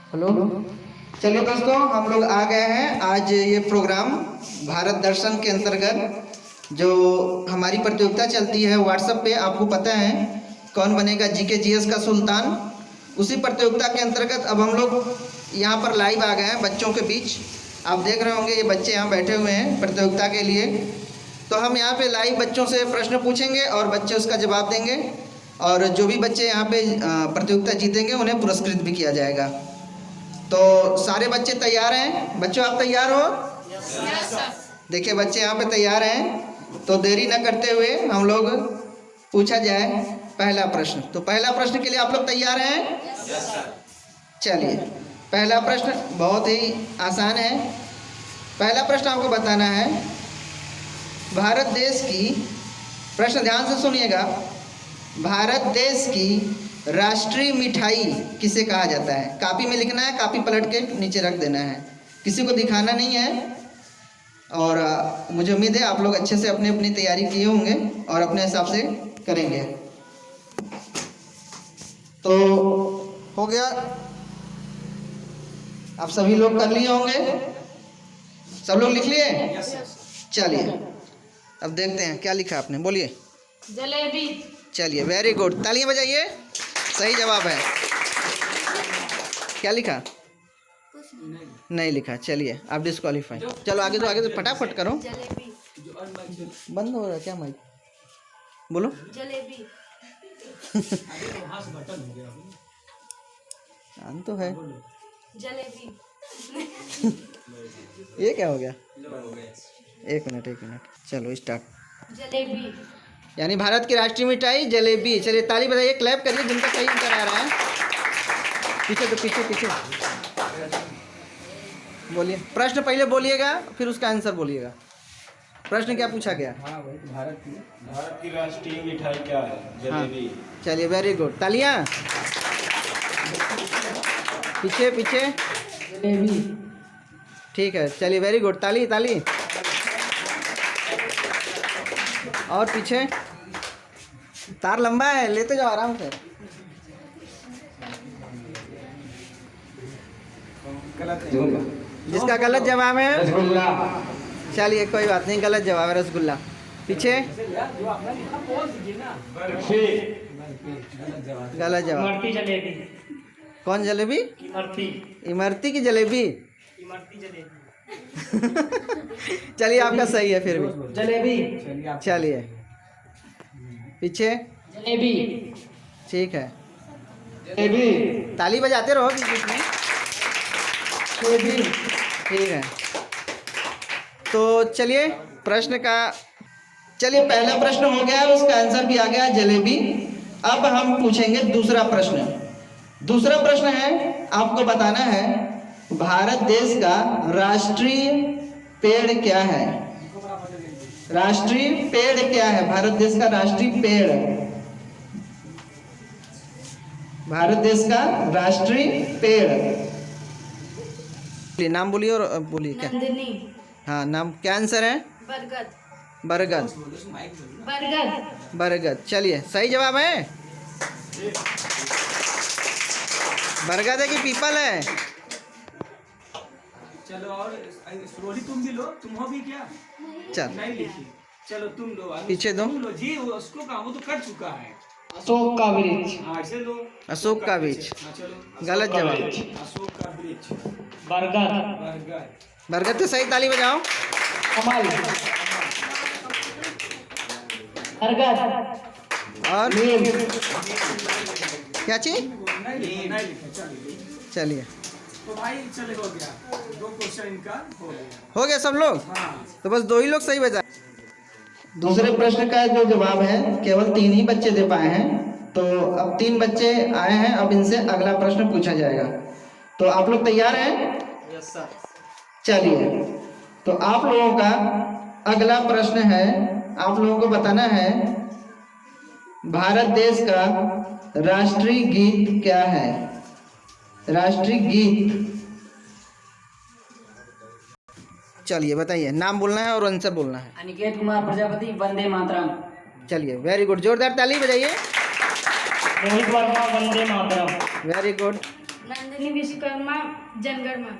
Hello. चलिए दोस्तों, हम लोग आ गए हैं। आज ये प्रोग्राम भारत दर्शन के अंतर्गत जो हमारी प्रतियोगिता चलती है व्हाट्सएप पे, आपको पता है कौन बनेगा जीके जीएस का सुल्तान। उसी प्रतियोगिता के अंतर्गत अब हम लोग यहाँ पर लाइव आ गए हैं बच्चों के बीच। आप देख रहे होंगे ये बच्चे यहाँ बैठे हुए हैं प्रतियोगिता के लिए। तो हम यहाँ पे लाइव बच्चों से प्रश्न पूछेंगे और बच्चे उसका जवाब देंगे, और जो भी बच्चे यहाँ पे प्रतियोगिता जीतेंगे उन्हें पुरस्कृत भी किया जाएगा। तो सारे बच्चे तैयार हैं? बच्चों आप तैयार हो? Yes sir. देखिए बच्चे यहाँ पे तैयार हैं, तो देरी न करते हुए हम लोग पूछा जाए पहला प्रश्न। तो पहला प्रश्न के लिए आप लोग तैयार हैं? Yes sir. चलिए, पहला प्रश्न बहुत ही आसान है। पहला प्रश्न आपको बताना है, भारत देश की, प्रश्न ध्यान से सुनिएगा, भारत देश की राष्ट्रीय मिठाई किसे कहा जाता है? कॉपी में लिखना है, कॉपी पलट के नीचे रख देना है, किसी को दिखाना नहीं है। और मुझे उम्मीद है आप लोग अच्छे से अपनी तैयारी किए होंगे और अपने हिसाब से करेंगे। तो हो गया, आप सभी लोग कर लिए होंगे, सब लोग लिख लिए? चलिए अब देखते हैं क्या लिखा आपने, बोलिए। जलेबी। चलिए वेरी गुड, तालियां बजाइए, सही जवाब है। क्या लिखा? नहीं लिखा। चलिए आप डिस्क्वालीफाई। चलो आगे तो फटाफट करो। जलेबी। बंद हो रहा क्या माइक? बोलो। जलेबी। आन तो है। जलेबी। ये क्या हो गया? एक मिनट चलो स्टार्ट। जलेबी। यानी भारत की राष्ट्रीय मिठाई जलेबी। चलिए ताली बजाइए, क्लैप करिए जिनका सही उत्तर आ रहा है। पीछे बोलिए। प्रश्न पहले बोलिएगा फिर उसका आंसर बोलिएगा। प्रश्न क्या पूछा गया? भारत की राष्ट्रीय मिठाई क्या है? जलेबी। हाँ। चलिए वेरी गुड, तालियां। पीछे जलेबी। ठीक है, चलिए वेरी गुड, ताली। और पीछे तार लंबा है, लेते जाओ आराम से। जिसका गलत जवाब है, चलिए कोई बात नहीं, गलत जवाब है रसगुल्ला। पीछे गलत जवाब। इमरती जलेबी। कौन जलेबी? इमरती। इमरती की जलेबी। इमरती जलेबी। चलिए आपका सही है फिर भी। जलेबी। चलिए पीछे। जलेबी। ठीक है, जलेबी। ताली बजाते रहो बीच बीच में। जलेबी। ठीक है, तो चलिए पहला प्रश्न हो गया, उसका आंसर भी आ गया जलेबी। अब हम पूछेंगे दूसरा प्रश्न। दूसरा प्रश्न है, आपको बताना है भारत देश का राष्ट्रीय पेड़ क्या है? राष्ट्रीय पेड़ क्या है? भारत देश का राष्ट्रीय पेड़, भारत देश का राष्ट्रीय पेड़। नाम बोलिए और बोलिए क्या। नंदिनी। हाँ, नाम क्या आंसर है? बरगद। बरगद। चलिए सही जवाब है। बरगद है कि पीपल है? चलो और रोली तुम भी लो, तुम हो भी क्या? चल नहीं लिखी। चलो तुम लो। पीछे दो। तुम लो जी, वो उसको कहा, वो तो कर चुका है। अशोक का वृक्ष। हाँ ऐसे लो। अशोक का वृक्ष। हाँ चलो। गलत जवाब। अशोक का वृक्ष। बरगद। बरगद तो सही, ताली बजाओ। कमल। बरगद। और नीम। क्या चीज? नहीं लिखा। चलिए तो भाई चले, हो गया 2 क्वेश्चन इनका हो गया सब लोग। हाँ। तो बस 2 ही लोग सही बजा। दूसरे प्रश्न का जो जवाब है केवल 3 ही बच्चे दे पाए हैं। तो अब 3 बच्चे आए हैं, अब इनसे अगला प्रश्न पूछा जाएगा। तो आप लोग तैयार हैं? Yes sir. चलिए, तो आप लोगों का अगला प्रश्न है, आप लोगों को बताना है भारत देश का राष्ट्रीय गीत क्या है? राष्ट्रीय गीत। चलिए बताइए, नाम बोलना है और आंसर बोलना है। अनिकेत कुमार प्रजापति, वंदे मातरम। चलिए वेरी गुड, जोरदार ताली बजाइए। रोहित वर्मा, वंदे मातरम। Very good. नंदिनी विश्वकर्मा जनगणमन।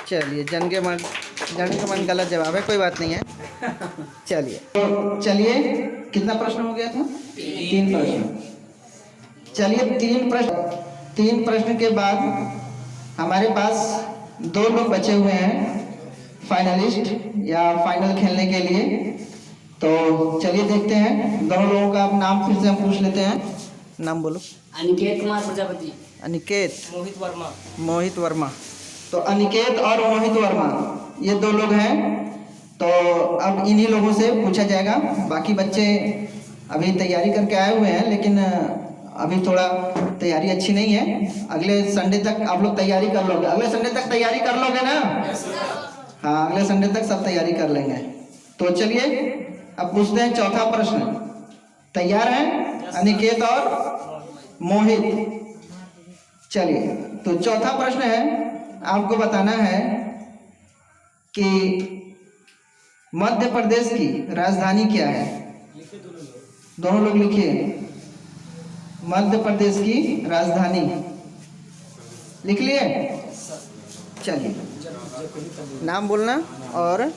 चलिए जनगणमन गलत जवाब है, कोई बात नहीं है। चलिए कितना प्रश्न हो गया था? 3 प्रश्न। चलिए 3 प्रश्न के बाद हमारे पास 2 लोग बचे हुए हैं फाइनलिस्ट या फाइनल खेलने के लिए। तो चलिए देखते हैं, दोनों लोगों का नाम फिर से हम पूछ लेते हैं। नाम बोलो। अनिकेत कुमार प्रजापति। अनिकेत। मोहित वर्मा। मोहित वर्मा। तो अनिकेत और मोहित वर्मा ये 2 लोग हैं। तो अब इन्हीं लोगों से पूछा जाएगा। बाकी बच्चे अभी तैयारी करके आए हुए हैं, लेकिन अभी थोड़ा तैयारी अच्छी नहीं है। अगले संडे तक आप लोग तैयारी कर लोगे? अगले संडे तक तैयारी कर लोगे ना? हाँ, अगले संडे तक सब तैयारी कर लेंगे। तो चलिए अब पूछते हैं चौथा प्रश्न। तैयार हैं अनिकेत और मोहित? चलिए तो चौथा प्रश्न है, आपको बताना है कि मध्य प्रदेश की राजधानी क्या है? दोनों लोग लिखिए। मध्य प्रदेश की राजधानी लिख लिए? चलिए नाम बोलना और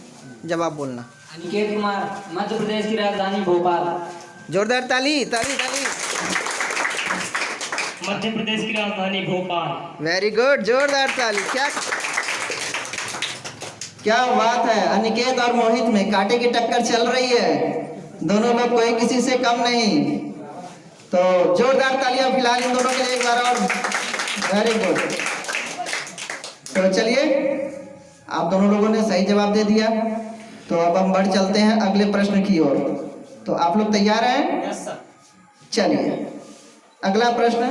जवाब बोलना। अनिकेत कुमार, मध्य प्रदेश की राजधानी भोपाल। जोरदार ताली ताली ताली। मध्य प्रदेश की राजधानी भोपाल। वेरी गुड, जोरदार ताली। क्या बात है, अनिकेत और मोहित में कांटे की टक्कर चल रही है। दोनों लोग कोई किसी से कम नहीं। तो जोरदार तालियां फिलहाल इन दोनों के लिए एक बार और। Very good. तो चलिए आप दोनों लोगों ने सही जवाब दे दिया। तो अब हम बढ़ चलते हैं अगले प्रश्न की ओर। तो आप लोग तैयार हैं? Yes sir. चलिए अगला प्रश्न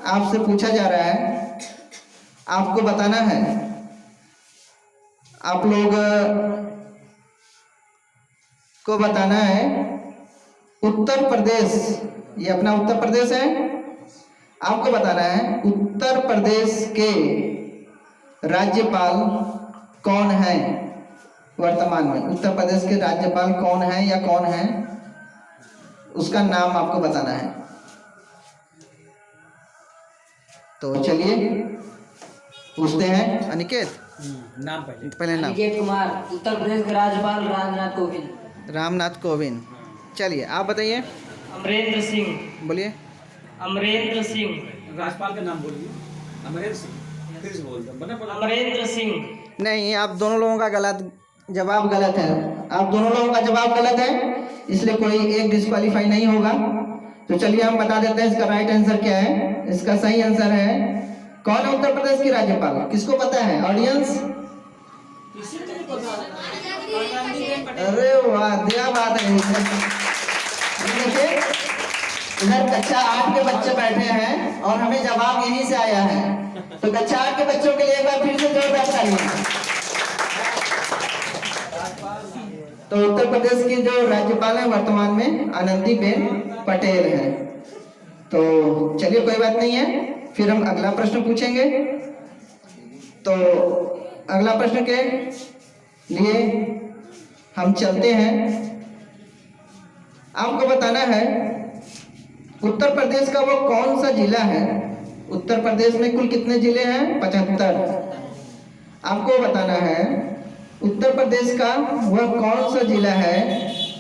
आपसे पूछा जा रहा है, आपको बताना है। आप लोग को बताना है उत्तर प्रदेश, ये अपना उत्तर प्रदेश है। आपको बताना है उत्तर प्रदेश के राज्यपाल कौन है वर्तमान में। उत्तर प्रदेश के राज्यपाल कौन है या कौन है, उसका नाम आपको बताना है। तो चलिए पूछते हैं अनिकेत। नाम पहले नाम। अनिकेत कुमार, उत्तर प्रदेश के राज्यपाल रामनाथ कोविंद। रामनाथ कोविंद। चलिए आप बताइए। अमरेंद्र सिंह। बोलिए। अमरेंद्र सिंह। राजपाल का नाम बोलिए। अमरेंद्र सिंह। फिर से बोल दो। अमरेंद्र सिंह। नहीं, आप दोनों लोगों का जवाब गलत है। आप दोनों लोगों का जवाब गलत है, इसलिए कोई एक डिस्क्वालीफाई नहीं होगा। तो चलिए हम बता देते हैं इसका राइट आंसर क्या है। इसका सही आंसर है, कौन है उत्तर प्रदेश की राज्यपाल? किसको पता है ऑडियंस? अरे वाह, क्या बात है। देखिए इधर कक्षा 8 के बच्चे बैठे हैं और हमें जवाब यहीं से आया है। तो कक्षा 8 के बच्चों के लिए एक बार फिर से जोरदार तालियां। तो उत्तर प्रदेश की जो राज्यपाल है वर्तमान में आनंदीबेन पटेल है। तो चलिए कोई बात नहीं है, फिर हम अगला प्रश्न पूछेंगे। तो अगला प्रश्न के लिए हम चलते हैं। आपको बताना है उत्तर प्रदेश का वो कौन सा जिला है। उत्तर प्रदेश में कुल कितने जिले हैं? 75। आपको बताना है उत्तर प्रदेश का वह कौन सा जिला है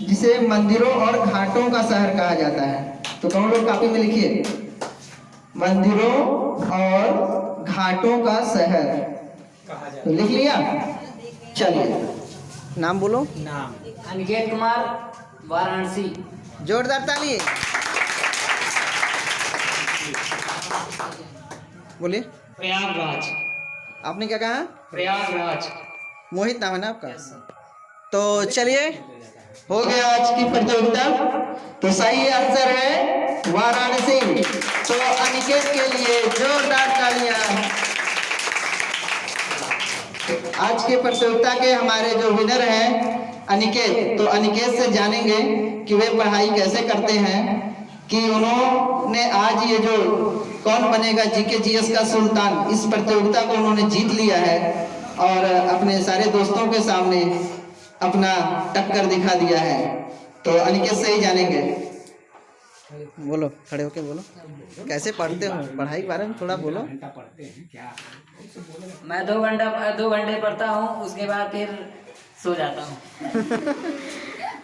जिसे मंदिरों और घाटों का शहर कहा जाता है। तो कौन लोग कापी में लिखिए, मंदिरों और घाटों का शहर। तो लिख लिया? चलिए नाम बोलो। नाम अनिकेत कुमार, वाराणसी। जोरदार ताली। बोलिए। प्रयागराज। आपने क्या कहा? प्रयागराज। मोहित नाम है ना आपका? तो चलिए हो गया आज की प्रतियोगिता। तो सही आंसर है वाराणसी। तो अनिकेत के लिए जोरदार तालियां। आज के प्रतियोगिता के हमारे जो विनर हैं अनिकेत, तो अनिकेत से जानेंगे कि वे पढ़ाई कैसे करते हैं, कि उन्होंने आज ये जो कौन बनेगा जीके जीएस का सुल्तान, इस प्रतियोगिता को उन्होंने जीत लिया है और अपने सारे दोस्तों के सामने अपना टक्कर दिखा दिया है। तो अनिकेत से ही जानेंगे। बोलो, खड़े होके बोलो, कैसे पढ़ते हो, पढ़ाई के बारे में थोड़ा बोलो। घंटा पढ़ते हैं क्या? मैं 2 घंटे पढ़ता हूँ, उसके बाद फिर सो जाता हूँ।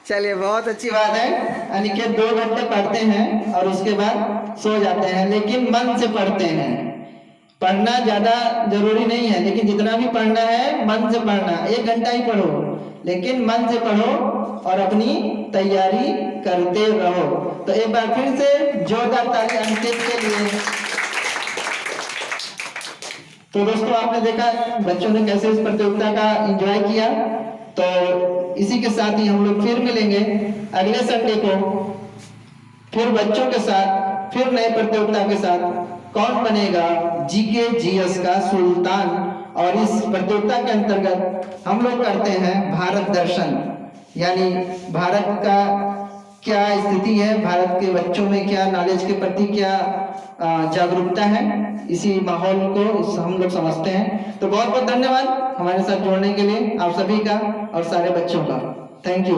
चलिए, बहुत अच्छी बात है। अनिकेत 2 घंटे पढ़ते हैं और उसके बाद सो जाते हैं, लेकिन मन से पढ़ते हैं। पढ़ना ज़्यादा जरूरी नहीं है, लेकिन जितना भी पढ़ना है मन से पढ़ना। 1 घंटा ही पढ़ो, लेकिन मन से पढ़ो और अपनी तैयारी करते रहो। तो एक बार फिर से जोरदार ताली अनिकेत के लिए। तो दोस्तों, आपने देखा बच्चों ने कैसे इस प्रतियोगिता का एंजॉय किया। तो इसी के साथ ही हम लोग फिर मिलेंगे अगले संडे को, फिर बच्चों के साथ, फिर नए प्रतियोगिता के साथ। कौन बनेगा जीके जीएस का सुल्तान। और इस प्रतियोगिता के अंतर्गत हम लोग करते हैं भारत दर्शन, यानी भारत का क्या स्थिति है, भारत के बच्चों में क्या नॉलेज के प्रति क्या जागरूकता है, इसी माहौल को हम लोग समझते हैं। तो बहुत बहुत धन्यवाद हमारे साथ जुड़ने के लिए आप सभी का और सारे बच्चों का। Thank you.